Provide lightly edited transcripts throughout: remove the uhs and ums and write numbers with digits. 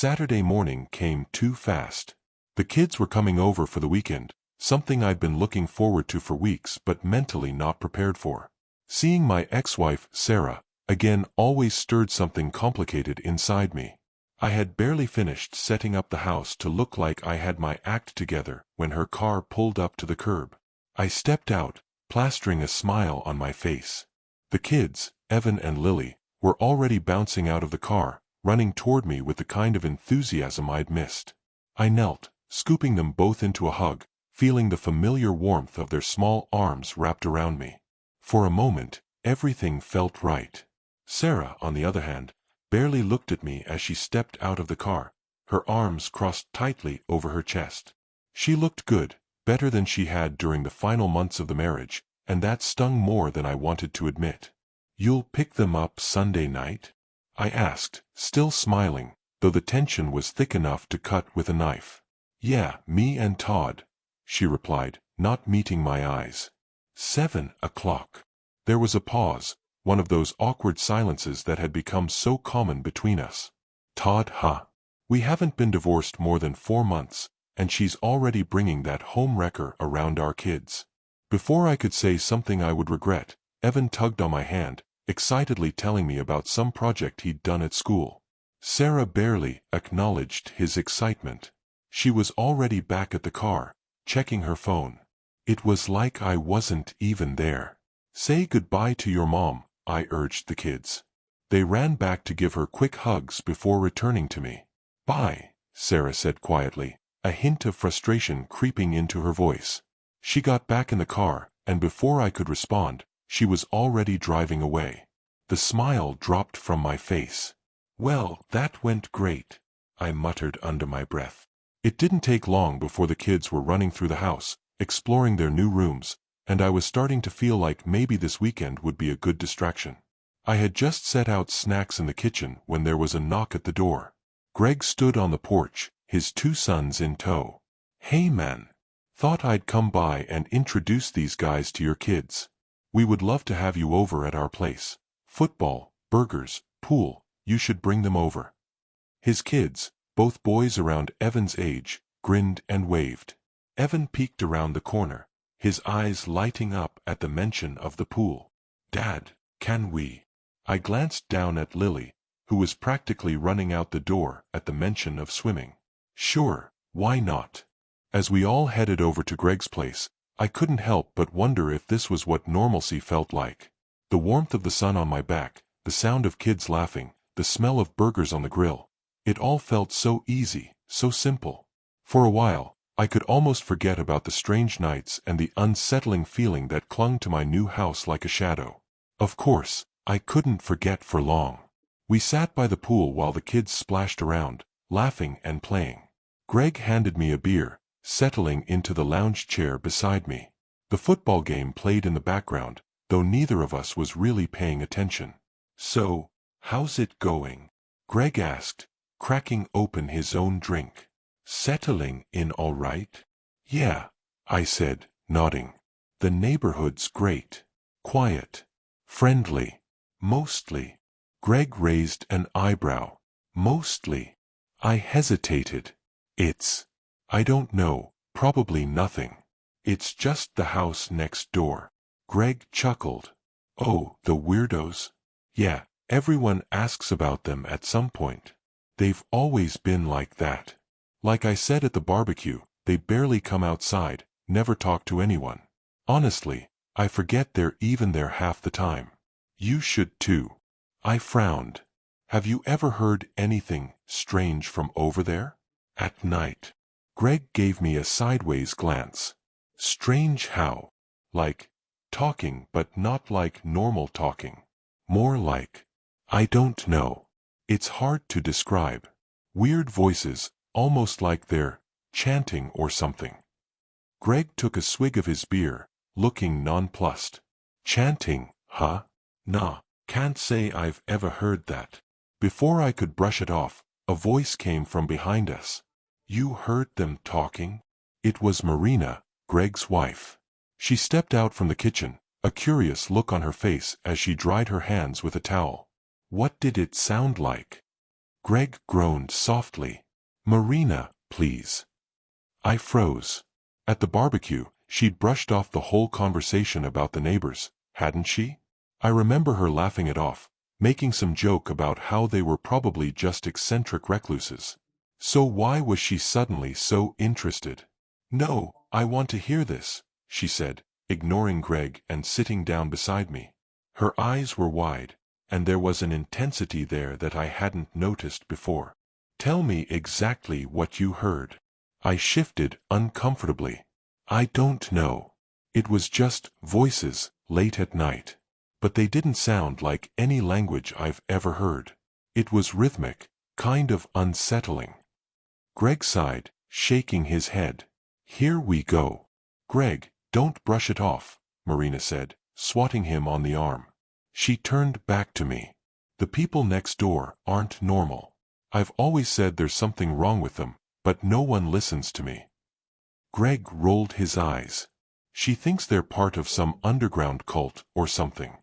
Saturday morning came too fast. The kids were coming over for the weekend, something I'd been looking forward to for weeks but mentally not prepared for. Seeing my ex-wife, Sarah, again always stirred something complicated inside me. I had barely finished setting up the house to look like I had my act together when her car pulled up to the curb. I stepped out, plastering a smile on my face. The kids, Evan and Lily, were already bouncing out of the car, running toward me with the kind of enthusiasm I'd missed. I knelt, scooping them both into a hug, feeling the familiar warmth of their small arms wrapped around me. For a moment, everything felt right. Sarah, on the other hand, barely looked at me as she stepped out of the car, her arms crossed tightly over her chest. She looked good, better than she had during the final months of the marriage, and that stung more than I wanted to admit. "You'll pick them up Sunday night?" I asked, still smiling, though the tension was thick enough to cut with a knife. "Yeah, me and Todd," she replied, not meeting my eyes. 7 o'clock. There was a pause, one of those awkward silences that had become so common between us. "Todd, huh? We haven't been divorced more than 4 months, and she's already bringing that home wrecker around our kids." Before I could say something I would regret, Evan tugged on my hand, excitedly telling me about some project he'd done at school. Sarah barely acknowledged his excitement. She was already back at the car, checking her phone. It was like I wasn't even there. "Say goodbye to your mom," I urged the kids. They ran back to give her quick hugs before returning to me. "Bye," Sarah said quietly, a hint of frustration creeping into her voice. She got back in the car, and before I could respond, she was already driving away. The smile dropped from my face. "Well, that went great," I muttered under my breath. It didn't take long before the kids were running through the house, exploring their new rooms, and I was starting to feel like maybe this weekend would be a good distraction. I had just set out snacks in the kitchen when there was a knock at the door. Greg stood on the porch, his 2 sons in tow. "Hey man. Thought I'd come by and introduce these guys to your kids. We would love to have you over at our place. Football, burgers, pool, you should bring them over." His kids, both boys around Evan's age, grinned and waved. Evan peeked around the corner, his eyes lighting up at the mention of the pool. "Dad, can we?" I glanced down at Lily, who was practically running out the door at the mention of swimming. "Sure, why not?" As we all headed over to Greg's place, I couldn't help but wonder if this was what normalcy felt like. The warmth of the sun on my back, the sound of kids laughing, the smell of burgers on the grill. It all felt so easy, so simple. For a while, I could almost forget about the strange nights and the unsettling feeling that clung to my new house like a shadow. Of course, I couldn't forget for long. We sat by the pool while the kids splashed around, laughing and playing. Greg handed me a beer, settling into the lounge chair beside me. The football game played in the background, though neither of us was really paying attention. "So, how's it going?" Greg asked, cracking open his own drink. "Settling in all right?" "Yeah," I said, nodding. "The neighborhood's great. Quiet. Friendly. Mostly." Greg raised an eyebrow. "Mostly?" I hesitated. I don't know, probably nothing. It's just the house next door." Greg chuckled. "Oh, the weirdos? Yeah, everyone asks about them at some point. They've always been like that. Like I said at the barbecue, they barely come outside, never talk to anyone. Honestly, I forget they're even there half the time." "You should too." I frowned. "Have you ever heard anything strange from over there? At night?" Greg gave me a sideways glance. "Strange how?" "Like, talking but not like normal talking. More like, I don't know. It's hard to describe. Weird voices, almost like they're chanting or something." Greg took a swig of his beer, looking nonplussed. "Chanting, huh? Nah, can't say I've ever heard that." Before I could brush it off, a voice came from behind us. "You heard them talking?" It was Marina, Greg's wife. She stepped out from the kitchen, a curious look on her face as she dried her hands with a towel. "What did it sound like?" Greg groaned softly. "Marina, please." I froze. At the barbecue, she'd brushed off the whole conversation about the neighbors, hadn't she? I remember her laughing it off, making some joke about how they were probably just eccentric recluses. So why was she suddenly so interested? "No, I want to hear this," she said, ignoring Greg and sitting down beside me. Her eyes were wide, and there was an intensity there that I hadn't noticed before. "Tell me exactly what you heard." I shifted uncomfortably. "I don't know. It was just voices, late at night. But they didn't sound like any language I've ever heard. It was rhythmic, kind of unsettling." Greg sighed, shaking his head. "Here we go." "Greg, don't brush it off," Marina said, swatting him on the arm. She turned back to me. "The people next door aren't normal. I've always said there's something wrong with them, but no one listens to me." Greg rolled his eyes. "She thinks they're part of some underground cult or something."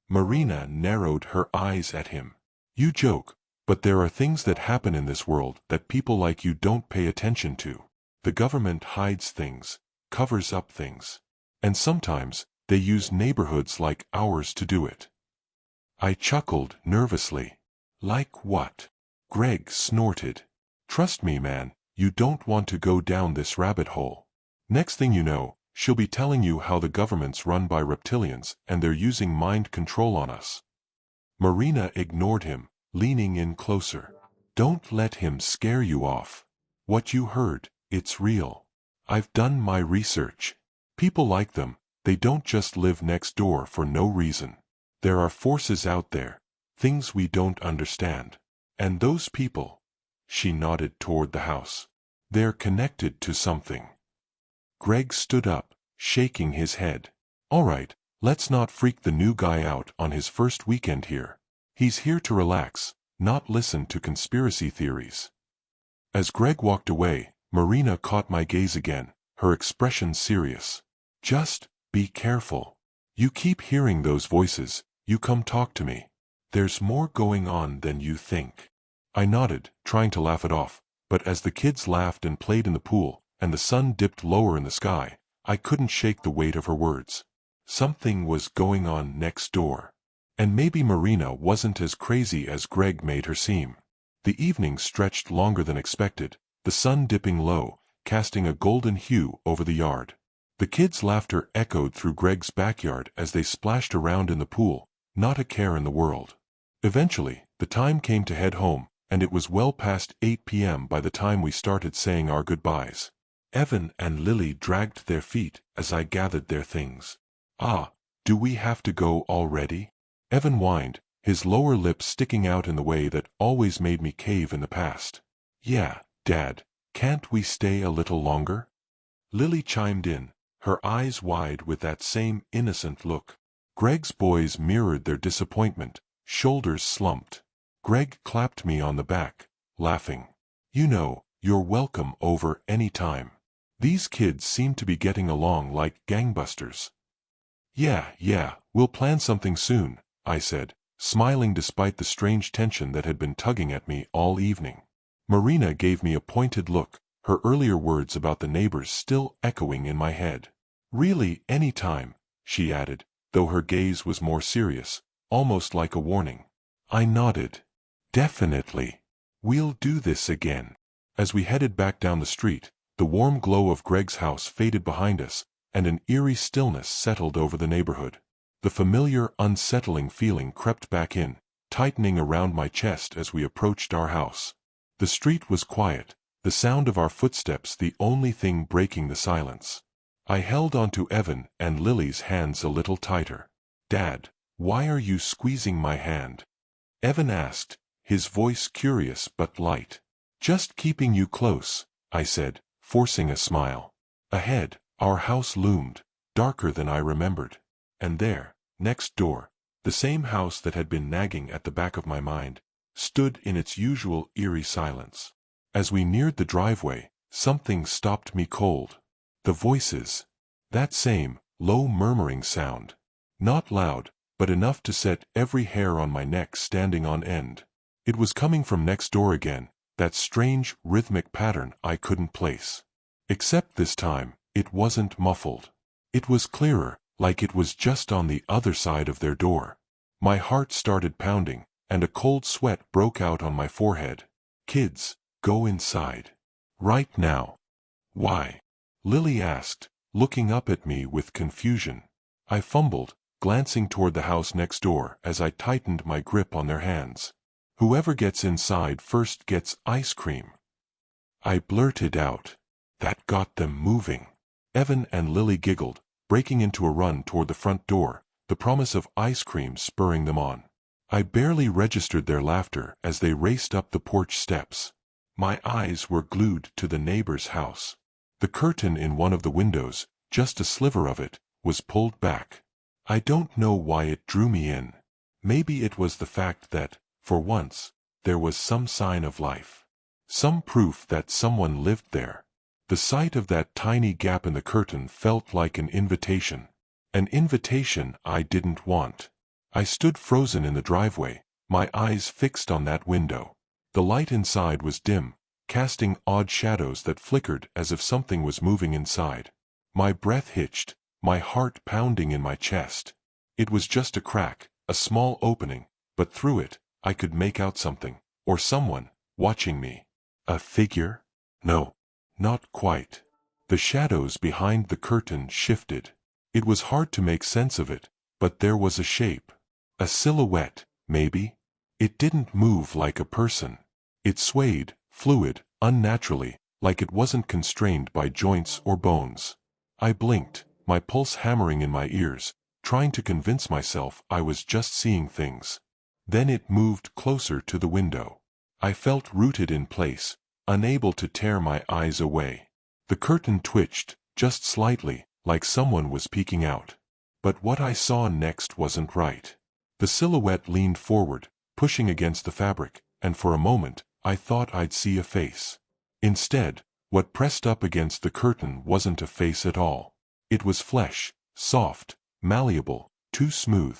Marina narrowed her eyes at him. "You joke, but there are things that happen in this world that people like you don't pay attention to. The government hides things, covers up things. And sometimes, they use neighborhoods like ours to do it." I chuckled nervously. "Like what?" Greg snorted. "Trust me, man, you don't want to go down this rabbit hole. Next thing you know, she'll be telling you how the government's run by reptilians and they're using mind control on us." Marina ignored him, leaning in closer. "Don't let him scare you off. What you heard, it's real. I've done my research. People like them, they don't just live next door for no reason. There are forces out there, things we don't understand. And those people," she nodded toward the house, "they're connected to something." Greg stood up, shaking his head. "All right, let's not freak the new guy out on his first weekend here. He's here to relax, not listen to conspiracy theories." As Greg walked away, Marina caught my gaze again, her expression serious. "Just be careful. You keep hearing those voices, you come talk to me. There's more going on than you think." I nodded, trying to laugh it off, but as the kids laughed and played in the pool, and the sun dipped lower in the sky, I couldn't shake the weight of her words. Something was going on next door. And maybe Marina wasn't as crazy as Greg made her seem. The evening stretched longer than expected, the sun dipping low, casting a golden hue over the yard. The kids' laughter echoed through Greg's backyard as they splashed around in the pool, not a care in the world. Eventually, the time came to head home, and it was well past 8 p.m. by the time we started saying our goodbyes. Evan and Lily dragged their feet as I gathered their things. "Ah, do we have to go already?" Evan whined, his lower lip sticking out in the way that always made me cave in the past. "Yeah, Dad, can't we stay a little longer?" Lily chimed in, her eyes wide with that same innocent look. Greg's boys mirrored their disappointment, shoulders slumped. Greg clapped me on the back, laughing. "You know, you're welcome over any time. These kids seem to be getting along like gangbusters." Yeah, we'll plan something soon," I said, smiling despite the strange tension that had been tugging at me all evening. Marina gave me a pointed look, her earlier words about the neighbors still echoing in my head. "Really, any time," she added, though her gaze was more serious, almost like a warning. I nodded. "Definitely. We'll do this again." As we headed back down the street, the warm glow of Greg's house faded behind us, and an eerie stillness settled over the neighborhood. The familiar, unsettling feeling crept back in, tightening around my chest as we approached our house. The street was quiet, the sound of our footsteps the only thing breaking the silence. I held onto Evan and Lily's hands a little tighter. "Dad, why are you squeezing my hand?" Evan asked, his voice curious but light. "Just keeping you close," I said, forcing a smile. Ahead, our house loomed, darker than I remembered. And there, next door, the same house that had been nagging at the back of my mind, stood in its usual eerie silence. As we neared the driveway, something stopped me cold. The voices. That same, low murmuring sound. Not loud, but enough to set every hair on my neck standing on end. It was coming from next door again, that strange, rhythmic pattern I couldn't place. Except this time, it wasn't muffled. It was clearer, like it was just on the other side of their door. My heart started pounding, and a cold sweat broke out on my forehead. "Kids, go inside. Right now." "Why?" Lily asked, looking up at me with confusion. I fumbled, glancing toward the house next door as I tightened my grip on their hands. "Whoever gets inside first gets ice cream," I blurted out. That got them moving. Evan and Lily giggled, breaking into a run toward the front door, the promise of ice cream spurring them on. I barely registered their laughter as they raced up the porch steps. My eyes were glued to the neighbor's house. The curtain in one of the windows, just a sliver of it, was pulled back. I don't know why it drew me in. Maybe it was the fact that, for once, there was some sign of life. Some proof that someone lived there. The sight of that tiny gap in the curtain felt like an invitation. An invitation I didn't want. I stood frozen in the driveway, my eyes fixed on that window. The light inside was dim, casting odd shadows that flickered as if something was moving inside. My breath hitched, my heart pounding in my chest. It was just a crack, a small opening, but through it, I could make out something, or someone, watching me. A figure? No, not quite. The shadows behind the curtain shifted. It was hard to make sense of it, but there was a shape. A silhouette, maybe? It didn't move like a person. It swayed, fluid, unnaturally, like it wasn't constrained by joints or bones. I blinked, my pulse hammering in my ears, trying to convince myself I was just seeing things. Then it moved closer to the window. I felt rooted in place, unable to tear my eyes away. The curtain twitched, just slightly, like someone was peeking out. But what I saw next wasn't right. The silhouette leaned forward, pushing against the fabric, and for a moment, I thought I'd see a face. Instead, what pressed up against the curtain wasn't a face at all. It was flesh, soft, malleable, too smooth.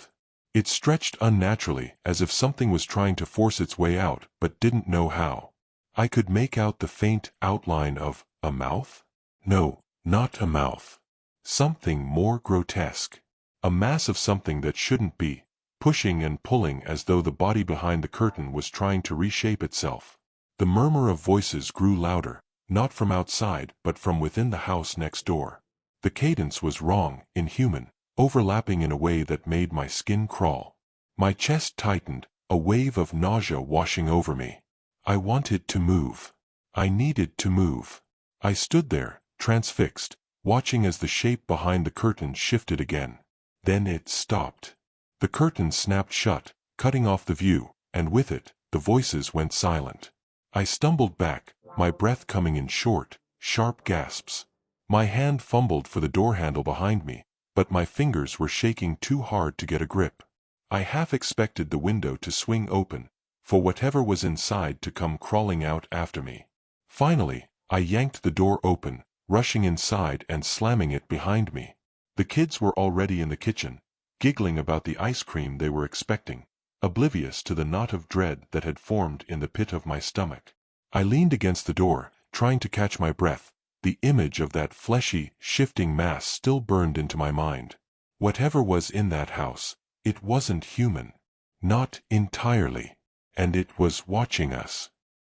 It stretched unnaturally, as if something was trying to force its way out but didn't know how. I could make out the faint outline of a mouth? No, not a mouth. Something more grotesque. A mass of something that shouldn't be, pushing and pulling as though the body behind the curtain was trying to reshape itself. The murmur of voices grew louder, not from outside but from within the house next door. The cadence was wrong, inhuman, overlapping in a way that made my skin crawl. My chest tightened, a wave of nausea washing over me. I wanted to move. I needed to move. I stood there, transfixed, watching as the shape behind the curtain shifted again. Then it stopped. The curtain snapped shut, cutting off the view, and with it, the voices went silent. I stumbled back, my breath coming in short, sharp gasps. My hand fumbled for the door handle behind me, but my fingers were shaking too hard to get a grip. I half expected the window to swing open, for whatever was inside to come crawling out after me. Finally, I yanked the door open, rushing inside and slamming it behind me. The kids were already in the kitchen, giggling about the ice cream they were expecting, oblivious to the knot of dread that had formed in the pit of my stomach. I leaned against the door, trying to catch my breath. The image of that fleshy, shifting mass still burned into my mind. Whatever was in that house, it wasn't human. Not entirely. And it was watching us.